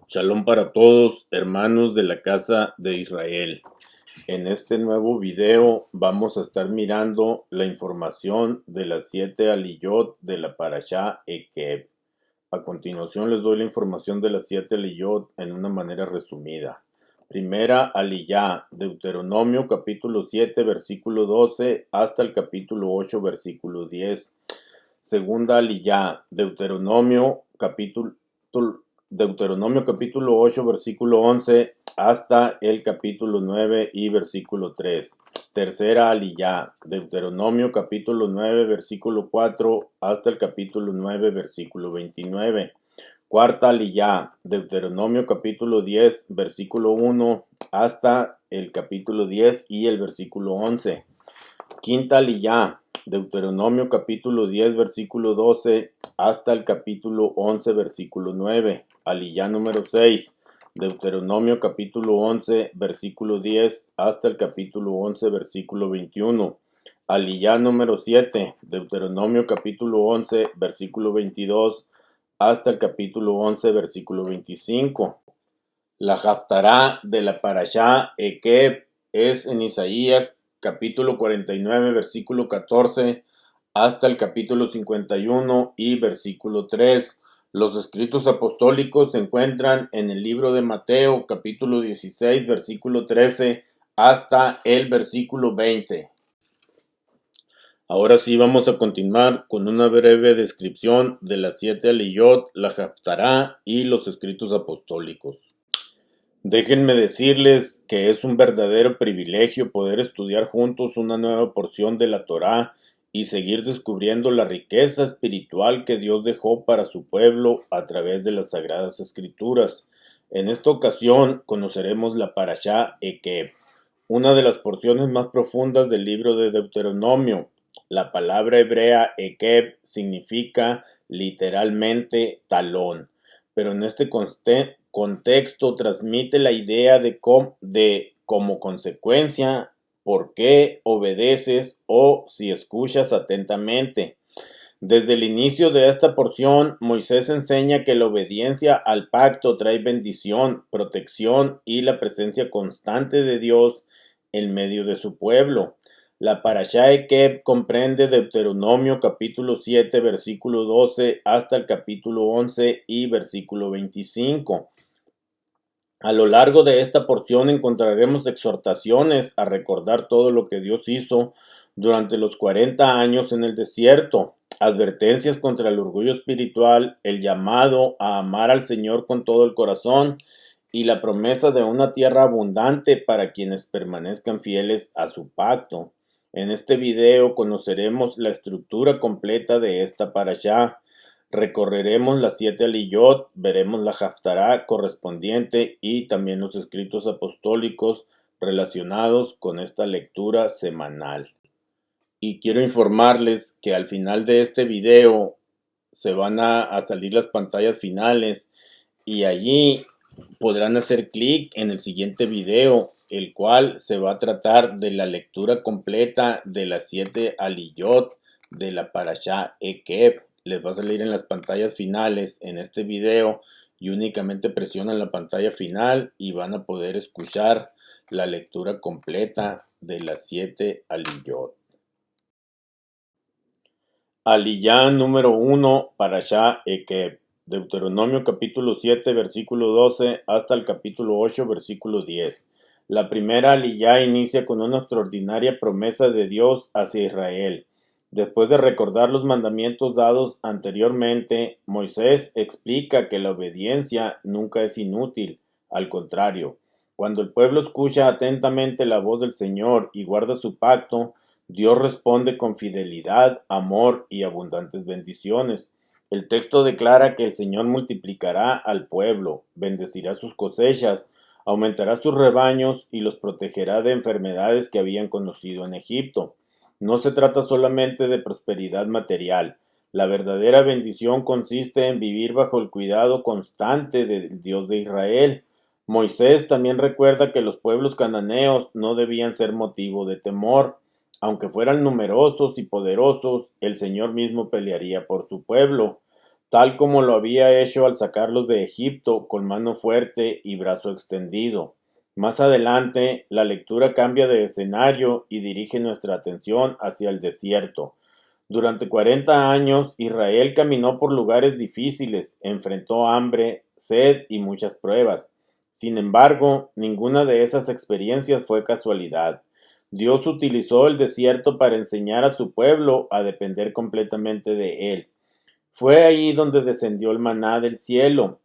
Shalom para todos, hermanos de la casa de Israel. En este nuevo video vamos a estar mirando la información de las 7 aliyot de la parashá Ekev. A continuación les doy la información de las 7 aliyot en una manera resumida. Primera aliyá, Deuteronomio capítulo 7 versículo 12 hasta el capítulo 8 versículo 10. Segunda aliyá, Deuteronomio capítulo 8 versículo 11 hasta el capítulo 9 y versículo 3. Tercera aliyá, Deuteronomio capítulo 9 versículo 4 hasta el capítulo 9 versículo 29. Cuarta aliyá, Deuteronomio capítulo 10 versículo 1 hasta el capítulo 10 y el versículo 11. Quinta aliyá, Deuteronomio capítulo 10 versículo 12 hasta el capítulo 11 versículo 9. Aliyá número 6, Deuteronomio capítulo 11 versículo 10 hasta el capítulo 11 versículo 21. Aliyá número 7, Deuteronomio capítulo 11 versículo 22 hasta el capítulo 11 versículo 25. La haftará de la parashá Ekev es en Isaías capítulo 49 versículo 14 hasta el capítulo 51 y versículo 3. Los escritos apostólicos se encuentran en el libro de Mateo capítulo 16 versículo 13 hasta el versículo 20. Ahora sí vamos a continuar con una breve descripción de las 7 aliyot, la haftará y los escritos apostólicos. Déjenme decirles que es un verdadero privilegio poder estudiar juntos una nueva porción de la Torá y seguir descubriendo la riqueza espiritual que Dios dejó para su pueblo a través de las Sagradas Escrituras. En esta ocasión conoceremos la parashá Ekev, una de las porciones más profundas del libro de Deuteronomio. La palabra hebrea Ekev significa literalmente talón, pero en este contexto transmite la idea de como consecuencia, por qué obedeces o si escuchas atentamente. Desde el inicio de esta porción, Moisés enseña que la obediencia al pacto trae bendición, protección y la presencia constante de Dios en medio de su pueblo. La parashá Ekev comprende Deuteronomio capítulo 7 versículo 12 hasta el capítulo 11 y versículo 25. A lo largo de esta porción encontraremos exhortaciones a recordar todo lo que Dios hizo durante los 40 años en el desierto, advertencias contra el orgullo espiritual, el llamado a amar al Señor con todo el corazón y la promesa de una tierra abundante para quienes permanezcan fieles a su pacto. En este video conoceremos la estructura completa de esta parashá. Recorreremos las 7 aliyot, veremos la haftará correspondiente y también los escritos apostólicos relacionados con esta lectura semanal. Y quiero informarles que al final de este video se van a salir las pantallas finales y allí podrán hacer clic en el siguiente video, el cual se va a tratar de la lectura completa de las 7 aliyot de la parashá Ekev. Les va a salir en las pantallas finales en este video y únicamente presionan la pantalla final y van a poder escuchar la lectura completa de las 7 aliyot. Aliyá número 1, parashá Ekev. Deuteronomio capítulo 7 versículo 12 hasta el capítulo 8 versículo 10. La primera aliyá inicia con una extraordinaria promesa de Dios hacia Israel. Después de recordar los mandamientos dados anteriormente, Moisés explica que la obediencia nunca es inútil. Al contrario, cuando el pueblo escucha atentamente la voz del Señor y guarda su pacto, Dios responde con fidelidad, amor y abundantes bendiciones. El texto declara que el Señor multiplicará al pueblo, bendecirá sus cosechas, aumentará sus rebaños y los protegerá de enfermedades que habían conocido en Egipto. No se trata solamente de prosperidad material. La verdadera bendición consiste en vivir bajo el cuidado constante del Dios de Israel. Moisés también recuerda que los pueblos cananeos no debían ser motivo de temor. Aunque fueran numerosos y poderosos, el Señor mismo pelearía por su pueblo. tal como lo había hecho al sacarlos de Egipto con mano fuerte y brazo extendido. Más adelante, la lectura cambia de escenario y dirige nuestra atención hacia el desierto. Durante 40 años, Israel caminó por lugares difíciles, enfrentó hambre, sed y muchas pruebas. Sin embargo, ninguna de esas experiencias fue casualidad. Dios utilizó el desierto para enseñar a su pueblo a depender completamente de él. Fue ahí donde descendió el maná del cielo,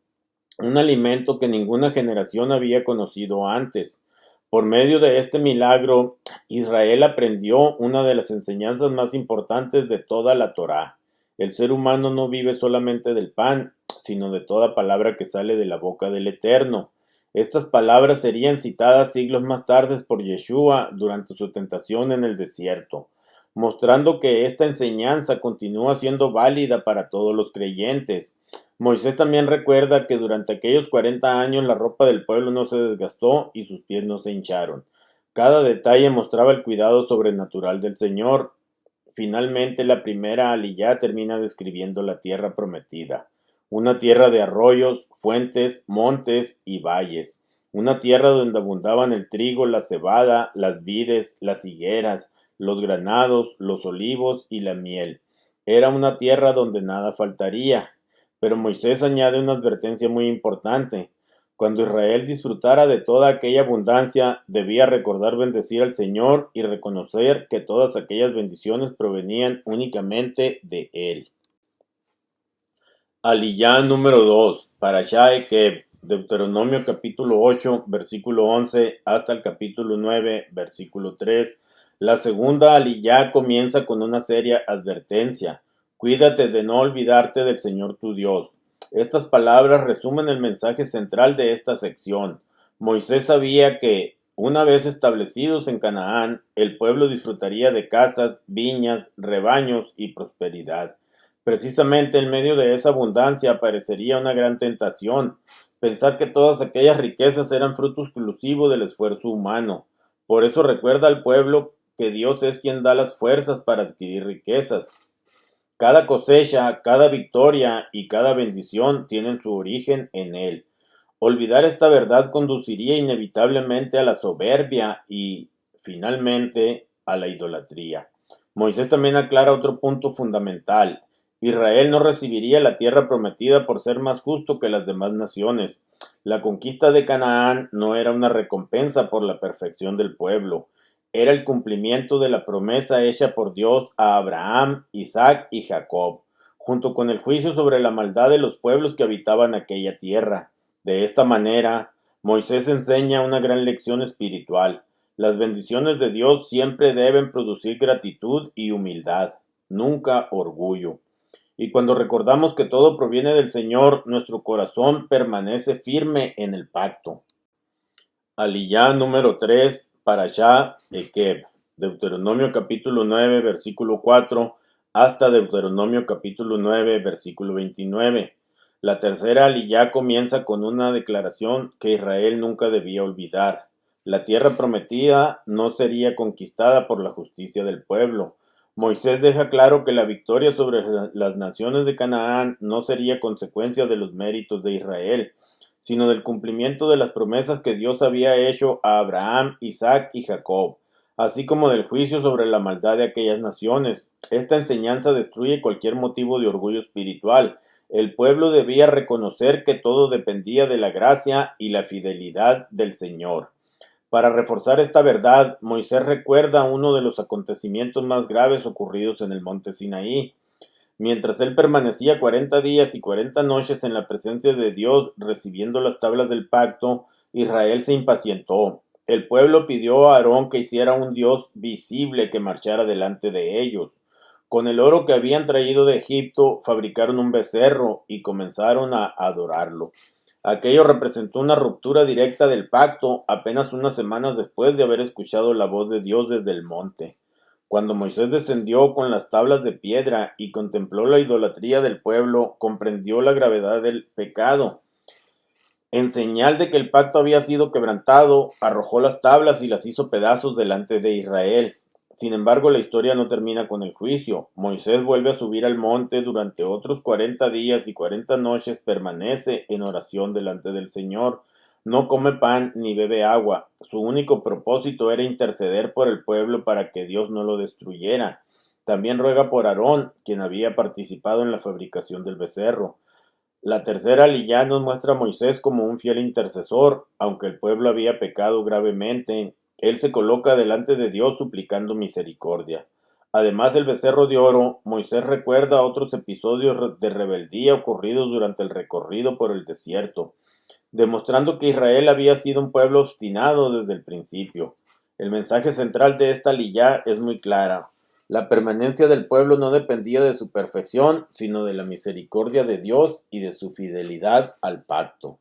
un alimento que ninguna generación había conocido antes. Por medio de este milagro, Israel aprendió una de las enseñanzas más importantes de toda la Torá. El ser humano no vive solamente del pan, sino de toda palabra que sale de la boca del Eterno. Estas palabras serían citadas siglos más tarde por Yeshua durante su tentación en el desierto, mostrando que esta enseñanza continúa siendo válida para todos los creyentes. Moisés también recuerda que durante aquellos 40 años la ropa del pueblo no se desgastó y sus pies no se hincharon. Cada detalle mostraba el cuidado sobrenatural del Señor. Finalmente, la primera aliyá termina describiendo la tierra prometida, una tierra de arroyos, fuentes, montes y valles, una tierra donde abundaban el trigo, la cebada, las vides, las higueras, los granados, los olivos y la miel. Era una tierra donde nada faltaría. Pero Moisés añade una advertencia muy importante. Cuando Israel disfrutara de toda aquella abundancia, debía recordar bendecir al Señor y reconocer que todas aquellas bendiciones provenían únicamente de Él. Aliyá número 2, Parashá Ekeb, Deuteronomio capítulo 8, versículo 11 hasta el capítulo 9, versículo 3. La segunda aliyá comienza con una seria advertencia. Cuídate de no olvidarte del Señor tu Dios. Estas palabras resumen el mensaje central de esta sección. Moisés sabía que, una vez establecidos en Canaán, el pueblo disfrutaría de casas, viñas, rebaños y prosperidad. Precisamente en medio de esa abundancia aparecería una gran tentación, pensar que todas aquellas riquezas eran fruto exclusivo del esfuerzo humano. Por eso recuerda al pueblo que Dios es quien da las fuerzas para adquirir riquezas. Cada cosecha, cada victoria y cada bendición tienen su origen en Él. Olvidar esta verdad conduciría inevitablemente a la soberbia y, finalmente, a la idolatría. Moisés también aclara otro punto fundamental. Israel no recibiría la tierra prometida por ser más justo que las demás naciones. La conquista de Canaán no era una recompensa por la perfección del pueblo. Era el cumplimiento de la promesa hecha por Dios a Abraham, Isaac y Jacob, junto con el juicio sobre la maldad de los pueblos que habitaban aquella tierra. De esta manera, Moisés enseña una gran lección espiritual. Las bendiciones de Dios siempre deben producir gratitud y humildad, nunca orgullo. Y cuando recordamos que todo proviene del Señor, nuestro corazón permanece firme en el pacto. Aliyá número 3, Parashá Ekeb, Deuteronomio capítulo 9, versículo 4, hasta Deuteronomio capítulo 9, versículo 29. La tercera aliyá comienza con una declaración que Israel nunca debía olvidar. La tierra prometida no sería conquistada por la justicia del pueblo. Moisés deja claro que la victoria sobre las naciones de Canaán no sería consecuencia de los méritos de Israel, sino del cumplimiento de las promesas que Dios había hecho a Abraham, Isaac y Jacob, así como del juicio sobre la maldad de aquellas naciones. Esta enseñanza destruye cualquier motivo de orgullo espiritual. El pueblo debía reconocer que todo dependía de la gracia y la fidelidad del Señor. Para reforzar esta verdad, Moisés recuerda uno de los acontecimientos más graves ocurridos en el monte Sinaí. Mientras él permanecía 40 días y 40 noches en la presencia de Dios recibiendo las tablas del pacto, Israel se impacientó. El pueblo pidió a Aarón que hiciera un Dios visible que marchara delante de ellos. Con el oro que habían traído de Egipto, fabricaron un becerro y comenzaron a adorarlo. Aquello representó una ruptura directa del pacto apenas unas semanas después de haber escuchado la voz de Dios desde el monte. Cuando Moisés descendió con las tablas de piedra y contempló la idolatría del pueblo, comprendió la gravedad del pecado. En señal de que el pacto había sido quebrantado, arrojó las tablas y las hizo pedazos delante de Israel. Sin embargo, la historia no termina con el juicio. Moisés vuelve a subir al monte durante otros 40 días y 40 noches permanece en oración delante del Señor. No come pan ni bebe agua. Su único propósito era interceder por el pueblo para que Dios no lo destruyera. También ruega por Aarón, quien había participado en la fabricación del becerro. La tercera aliyá nos muestra a Moisés como un fiel intercesor, aunque el pueblo había pecado gravemente. Él se coloca delante de Dios suplicando misericordia. Además del becerro de oro, Moisés recuerda otros episodios de rebeldía ocurridos durante el recorrido por el desierto, demostrando que Israel había sido un pueblo obstinado desde el principio. El mensaje central de esta aliyá es muy clara. La permanencia del pueblo no dependía de su perfección, sino de la misericordia de Dios y de su fidelidad al pacto.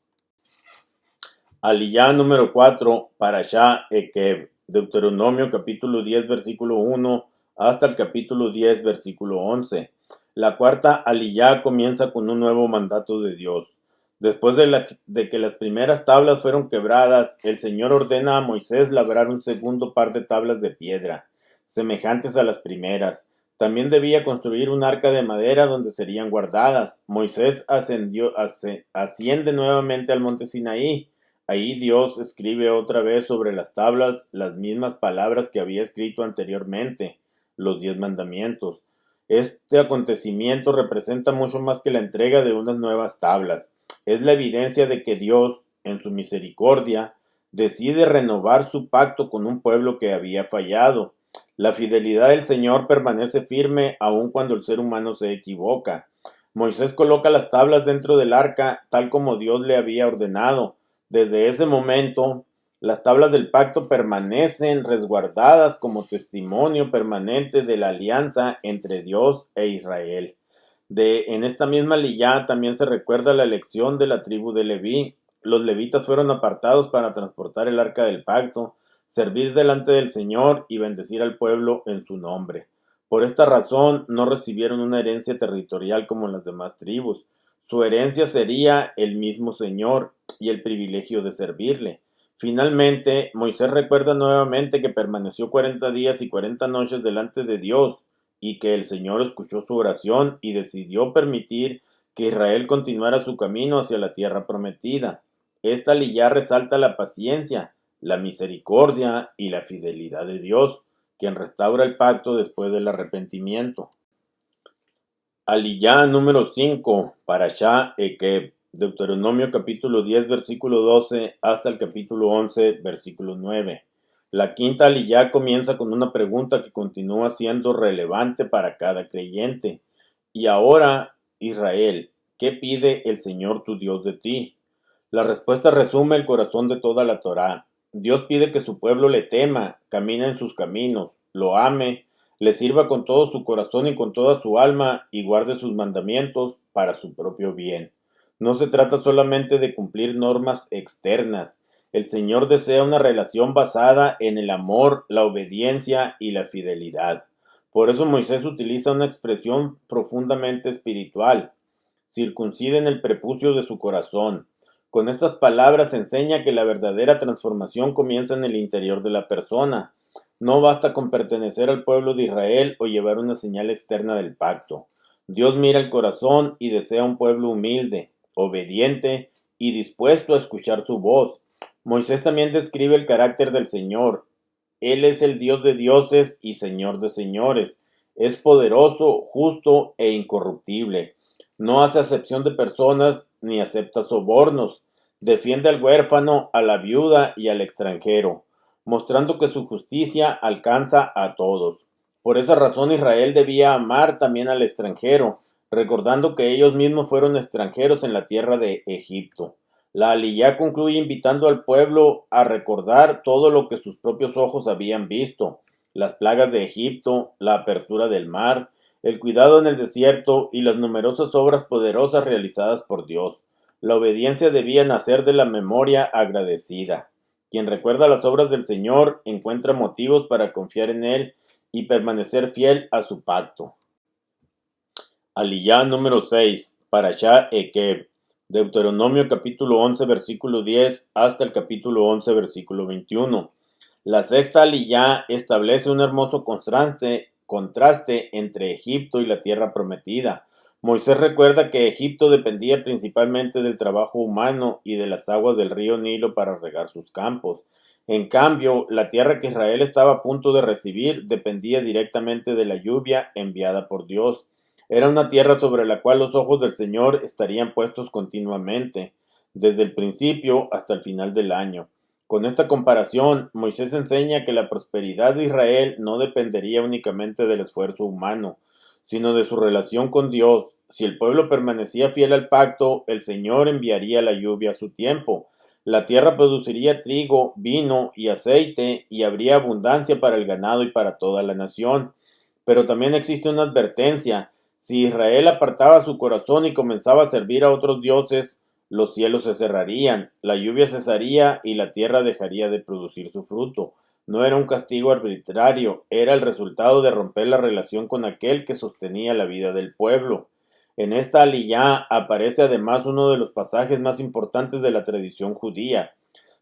Aliyá número 4, Parashá Ekeb, Deuteronomio capítulo 10, versículo 1 hasta el capítulo 10, versículo 11. La cuarta aliyá comienza con un nuevo mandato de Dios. Después de que las primeras tablas fueron quebradas, el Señor ordena a Moisés labrar un segundo par de tablas de piedra, semejantes a las primeras. También debía construir un arca de madera donde serían guardadas. Moisés asciende nuevamente al monte Sinaí. Ahí Dios escribe otra vez sobre las tablas las mismas palabras que había escrito anteriormente, los 10 mandamientos. Este acontecimiento representa mucho más que la entrega de unas nuevas tablas. Es la evidencia de que Dios, en su misericordia, decide renovar su pacto con un pueblo que había fallado. La fidelidad del Señor permanece firme aun cuando el ser humano se equivoca. Moisés coloca las tablas dentro del arca tal como Dios le había ordenado. Desde ese momento, las tablas del pacto permanecen resguardadas como testimonio permanente de la alianza entre Dios e Israel. En esta misma aliyá también se recuerda la elección de la tribu de Leví. Los levitas fueron apartados para transportar el arca del pacto, servir delante del Señor y bendecir al pueblo en su nombre. Por esta razón no recibieron una herencia territorial como las demás tribus. Su herencia sería el mismo Señor y el privilegio de servirle. Finalmente, Moisés recuerda nuevamente que permaneció 40 días y 40 noches delante de Dios y que el Señor escuchó su oración y decidió permitir que Israel continuara su camino hacia la tierra prometida. Esta aliyá resalta la paciencia, la misericordia y la fidelidad de Dios, quien restaura el pacto después del arrepentimiento. Aliyá número 5, Parashá Ekeb, Deuteronomio capítulo 10, versículo 12 hasta el capítulo 11, versículo 9. La quinta aliyá comienza con una pregunta que continúa siendo relevante para cada creyente. Y ahora, Israel, ¿qué pide el Señor tu Dios de ti? La respuesta resume el corazón de toda la Torá. Dios pide que su pueblo le tema, camine en sus caminos, lo ame, le sirva con todo su corazón y con toda su alma y guarde sus mandamientos para su propio bien. No se trata solamente de cumplir normas externas. El Señor desea una relación basada en el amor, la obediencia y la fidelidad. Por eso Moisés utiliza una expresión profundamente espiritual. Circunciden el prepucio de su corazón. Con estas palabras enseña que la verdadera transformación comienza en el interior de la persona. No basta con pertenecer al pueblo de Israel o llevar una señal externa del pacto. Dios mira el corazón y desea un pueblo humilde, obediente y dispuesto a escuchar su voz. Moisés también describe el carácter del Señor. Él es el Dios de dioses y Señor de señores. Es poderoso, justo e incorruptible. No hace acepción de personas ni acepta sobornos. Defiende al huérfano, a la viuda y al extranjero, mostrando que su justicia alcanza a todos. Por esa razón Israel debía amar también al extranjero, recordando que ellos mismos fueron extranjeros en la tierra de Egipto. La aliyá concluye invitando al pueblo a recordar todo lo que sus propios ojos habían visto: las plagas de Egipto, la apertura del mar, el cuidado en el desierto y las numerosas obras poderosas realizadas por Dios. La obediencia debía nacer de la memoria agradecida. Quien recuerda las obras del Señor encuentra motivos para confiar en Él y permanecer fiel a su pacto. Aliyá número 6, Parashá Ekeb, Deuteronomio capítulo 11, versículo 10 hasta el capítulo 11, versículo 21. La sexta aliyá establece un hermoso contraste entre Egipto y la tierra prometida. Moisés recuerda que Egipto dependía principalmente del trabajo humano y de las aguas del río Nilo para regar sus campos. En cambio, la tierra que Israel estaba a punto de recibir dependía directamente de la lluvia enviada por Dios. Era una tierra sobre la cual los ojos del Señor estarían puestos continuamente, desde el principio hasta el final del año. Con esta comparación, Moisés enseña que la prosperidad de Israel no dependería únicamente del esfuerzo humano, sino de su relación con Dios. Si el pueblo permanecía fiel al pacto, el Señor enviaría la lluvia a su tiempo. La tierra produciría trigo, vino y aceite, y habría abundancia para el ganado y para toda la nación. Pero también existe una advertencia. Si Israel apartaba su corazón y comenzaba a servir a otros dioses, los cielos se cerrarían, la lluvia cesaría y la tierra dejaría de producir su fruto. No era un castigo arbitrario, era el resultado de romper la relación con aquel que sostenía la vida del pueblo. En esta aliyá aparece además uno de los pasajes más importantes de la tradición judía.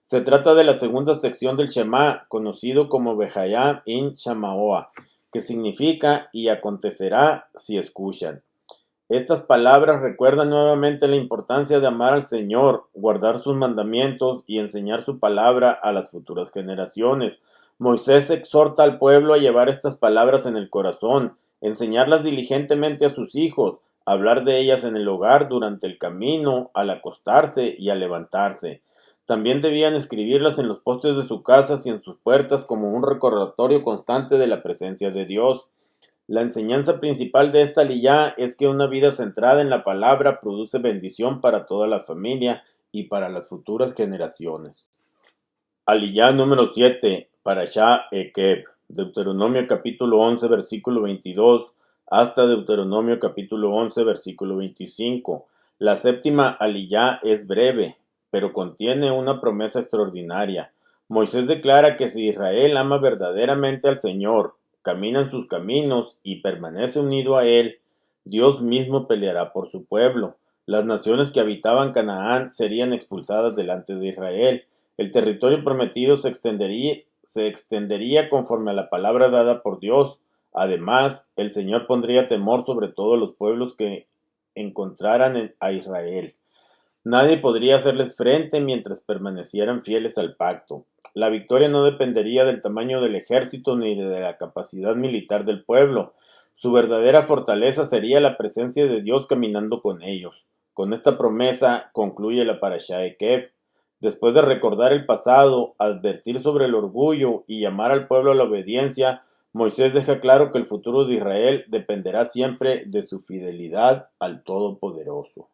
Se trata de la segunda sección del Shema, conocido como Behayam in Shamaoa, que significa y acontecerá si escuchan. Estas palabras recuerdan nuevamente la importancia de amar al Señor, guardar sus mandamientos y enseñar su palabra a las futuras generaciones. Moisés exhorta al pueblo a llevar estas palabras en el corazón, enseñarlas diligentemente a sus hijos, hablar de ellas en el hogar, durante el camino, al acostarse y al levantarse. También debían escribirlas en los postes de sus casas y en sus puertas como un recordatorio constante de la presencia de Dios. La enseñanza principal de esta liyá es que una vida centrada en la palabra produce bendición para toda la familia y para las futuras generaciones. Aliyá número 7, Parashá Ekeb, Deuteronomio capítulo 11, versículo 22, hasta Deuteronomio capítulo 11, versículo 25. La séptima aliyá es breve, pero contiene una promesa extraordinaria. Moisés declara que si Israel ama verdaderamente al Señor, camina en sus caminos y permanece unido a Él, Dios mismo peleará por su pueblo. Las naciones que habitaban Canaán serían expulsadas delante de Israel. El territorio prometido se extendería conforme a la palabra dada por Dios. Además, el Señor pondría temor sobre todos los pueblos que encontraran a Israel. Nadie podría hacerles frente mientras permanecieran fieles al pacto. La victoria no dependería del tamaño del ejército ni de la capacidad militar del pueblo. Su verdadera fortaleza sería la presencia de Dios caminando con ellos. Con esta promesa concluye la Parashá Ekeb. Después de recordar el pasado, advertir sobre el orgullo y llamar al pueblo a la obediencia, Moisés deja claro que el futuro de Israel dependerá siempre de su fidelidad al Todopoderoso.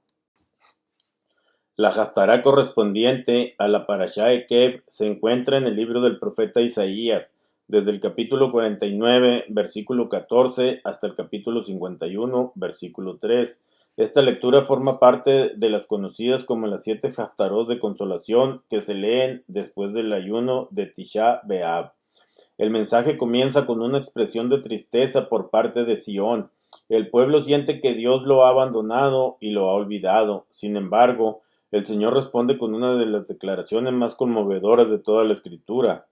La Haftará correspondiente a la Parashá Ekeb se encuentra en el libro del profeta Isaías, desde el capítulo 49, versículo 14, hasta el capítulo 51, versículo 3. Esta lectura forma parte de las conocidas como las 7 Haftarot de consolación que se leen después del ayuno de Tisha B'Av. El mensaje comienza con una expresión de tristeza por parte de Sión. El pueblo siente que Dios lo ha abandonado y lo ha olvidado. Sin embargo, el Señor responde con una de las declaraciones más conmovedoras de toda la Escritura.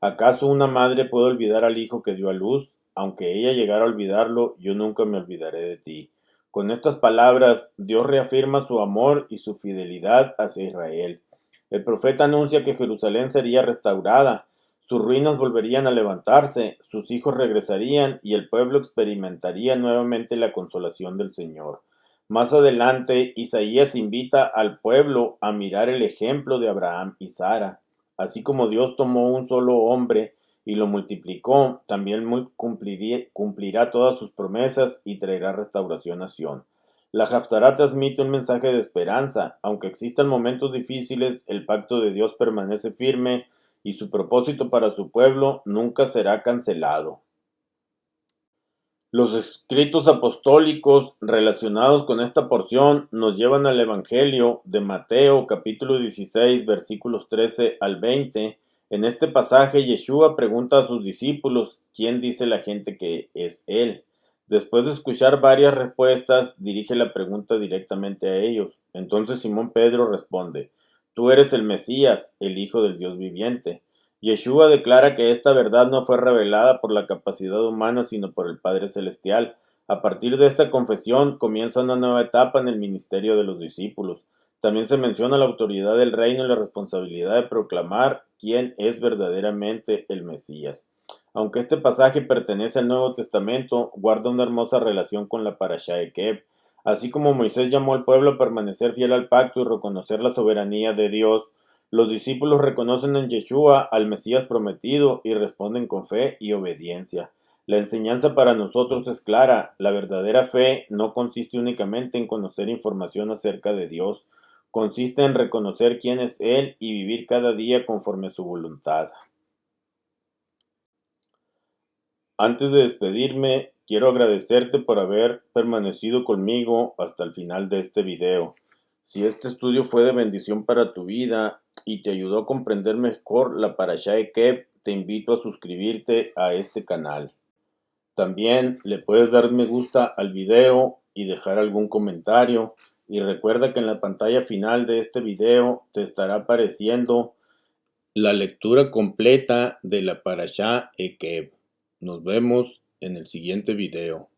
¿Acaso una madre puede olvidar al hijo que dio a luz? Aunque ella llegara a olvidarlo, yo nunca me olvidaré de ti. Con estas palabras, Dios reafirma su amor y su fidelidad hacia Israel. El profeta anuncia que Jerusalén sería restaurada, sus ruinas volverían a levantarse, sus hijos regresarían y el pueblo experimentaría nuevamente la consolación del Señor. Más adelante, Isaías invita al pueblo a mirar el ejemplo de Abraham y Sara. Así como Dios tomó un solo hombre y lo multiplicó, también cumplirá todas sus promesas y traerá restauración a Sión. La Haftará transmite un mensaje de esperanza. Aunque existan momentos difíciles, el pacto de Dios permanece firme y su propósito para su pueblo nunca será cancelado. Los escritos apostólicos relacionados con esta porción nos llevan al Evangelio de Mateo, capítulo 16, versículos 13 al 20. En este pasaje, Yeshua pregunta a sus discípulos quién dice la gente que es él. Después de escuchar varias respuestas, dirige la pregunta directamente a ellos. Entonces Simón Pedro responde: Tú eres el Mesías, el Hijo del Dios viviente. Yeshua declara que esta verdad no fue revelada por la capacidad humana, sino por el Padre Celestial. A partir de esta confesión comienza una nueva etapa en el ministerio de los discípulos. También se menciona la autoridad del reino y la responsabilidad de proclamar quién es verdaderamente el Mesías. Aunque este pasaje pertenece al Nuevo Testamento, guarda una hermosa relación con la Parashá Ekeb. Así como Moisés llamó al pueblo a permanecer fiel al pacto y reconocer la soberanía de Dios, los discípulos reconocen en Yeshua al Mesías prometido y responden con fe y obediencia. La enseñanza para nosotros es clara. La verdadera fe no consiste únicamente en conocer información acerca de Dios, consiste en reconocer quién es Él y vivir cada día conforme a su voluntad. Antes de despedirme, quiero agradecerte por haber permanecido conmigo hasta el final de este video. Si este estudio fue de bendición para tu vida y te ayudó a comprender mejor la Parashá Ekeb, te invito a suscribirte a este canal. También le puedes dar me gusta al video y dejar algún comentario. Y recuerda que en la pantalla final de este video te estará apareciendo la lectura completa de la Parashá Ekeb. Nos vemos en el siguiente video.